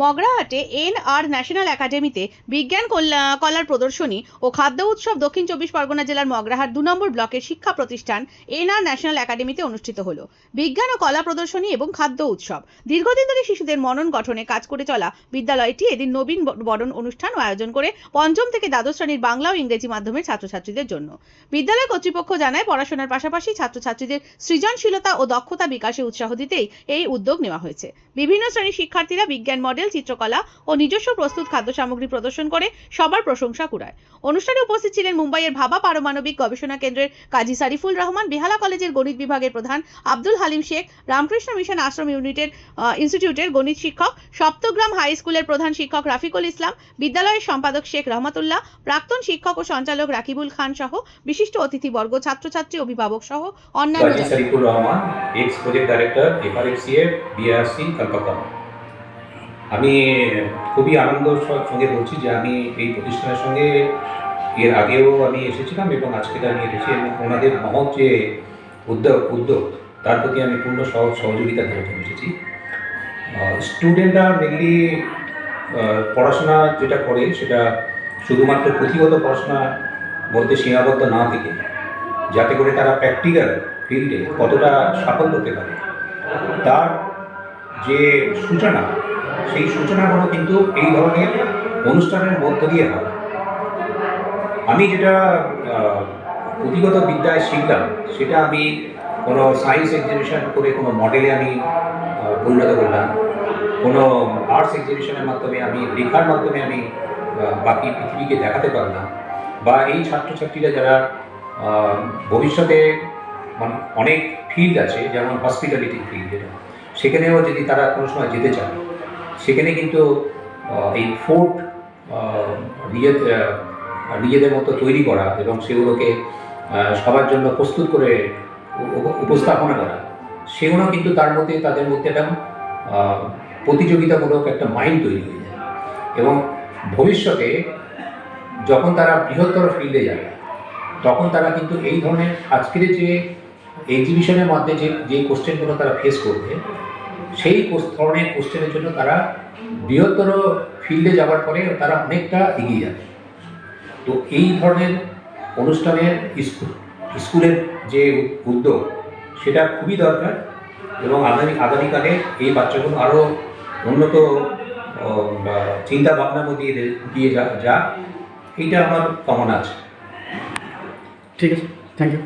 মগরাহাটে NR national একাডেমিতে বিজ্ঞান কলার প্রদর্শনী ও খাদ্য উৎসব দক্ষিণ চব্বিশ পরগনা জেলার মগরাহাট 2 নম্বর ব্লকের শিক্ষা প্রতিষ্ঠান এনআর ন্যাশনাল একাডেমিতে অনুষ্ঠিত হলো বিজ্ঞান ও কলা প্রদর্শনী এবং খাদ্য উৎসব। দীর্ঘদিন ধরে শিশুদের মনন গঠনে কাজ করে চলা বিদ্যালয়টি এদিন নবীন বরণ অনুষ্ঠান ও আয়োজন করে পঞ্চম থেকে দ্বাদশ শ্রেণীর বাংলা ও ইংরেজি মাধ্যমের ছাত্রছাত্রীদের জন্য। বিদ্যালয় কর্তৃপক্ষ জানায়, পড়াশোনার পাশাপাশি ছাত্রছাত্রীদের সৃজনশীলতা ও দক্ষতা বিকাশে উৎসাহ দিতেই এই উদ্যোগ নেওয়া হয়েছে। বিভিন্ন শ্রেণীর শিক্ষার্থীরা বিজ্ঞান মডেল, চিত্রকলা ও নিজস্ব প্রস্তুত খাদ্য সামগ্রী প্রদর্শন করে সবার প্রশংসা কুড়ায়। অনুষ্ঠানে উপস্থিত ছিলেন মুম্বাইয়ের ভাবা পারমাণবিক গবেষণা কেন্দ্রের কাজী সারিফুল রহমান, বেহালা কলেজের গণিত বিভাগের প্রধান আব্দুল হালিম শেখ, রামকৃষ্ণ মিশন আশ্রম ইনস্টিটিউটের গণিত শিক্ষক, সপ্তগ্রাম হাই স্কুলের প্রধান শিক্ষক রাফিকুল ইসলাম, বিদ্যালয়ের সম্পাদক শেখ রহমতুল্লাহ, প্রাক্তন শিক্ষক ও সঞ্চালক রাকিবুল খান সহ বিশিষ্ট অতিথিবর্গ, ছাত্রছাত্রী, অভিভাবক সহ অন্যান্য। Kazi Sariful Rahman, ex project director, FRFCA BRC Kolkata. আমি খুবই আনন্দের সঙ্গে বলছি যে আমি এই প্রতিষ্ঠানের সঙ্গে এর আগেও আমি এসেছিলাম এবং আজকে আমি এসেছি এবং ওনাদের মহৎ যে উদ্যোগ তার প্রতি আমি পূর্ণ সহযোগিতা দেওয়ার জন্য এসেছি। স্টুডেন্টরা মেনলি পড়াশোনা যেটা করে সেটা শুধুমাত্র পুঁথিগত পড়াশোনার মধ্যে সীমাবদ্ধ না থেকে যাতে করে তারা প্র্যাকটিক্যাল ফিল্ডে কতটা সাফল্য পেতে পারে তার যে সূচনা, সেই সূচনাগুলো কিন্তু এই ধরনের অনুষ্ঠানের মধ্য দিয়ে হয়। আমি যেটা পুঁথিগত বিদ্যায় শিখলাম সেটা আমি কোনো সায়েন্স এক্সিবিশন করে কোনো মডেলে আমি পরিণত করলাম, কোনো আর্টস এক্সিবিশনের মাধ্যমে আমি লেখার মাধ্যমে আমি বাকি পৃথিবীকে দেখাতে পারলাম, বা এই ছাত্রছাত্রীরা যারা ভবিষ্যতে মানে অনেক ফিল্ড আছে যেমন হসপিটালিটি ফিল্ড, যেটা সেখানেও যদি তারা কোনো সময় যেতে চায় সেখানে কিন্তু এই ফোর্ট নিজেদের মতো তৈরি করা এবং সেগুলোকে সবার জন্য প্রস্তুত করে উপস্থাপনা করা, সেগুলো কিন্তু তার মধ্যে তাদের মধ্যে একটা প্রতিযোগিতামূলক একটা মাইন্ড তৈরি হয়ে যায় এবং ভবিষ্যতে যখন তারা বৃহত্তর ফিল্ডে যাবে তখন তারা কিন্তু এই ধরনের আজকের যে এক্সিবিশনের মাধ্যমে যে কোশ্চেনগুলো তারা ফেস করবে সেই ধরনের কোশ্চেনের জন্য তারা বৃহত্তর ফিল্ডে যাওয়ার পরে তারা অনেকটা এগিয়ে যাবে। তো এই ধরনের অনুষ্ঠানের স্কুলের যে উদ্যোগ সেটা খুবই দরকার এবং আগামীকালে এই বাচ্চাগুলো আরও উন্নত চিন্তা ভাবনার মধ্যে দিয়ে যা এইটা আমার কামনা আছে। ঠিক আছে, থ্যাংক ইউ।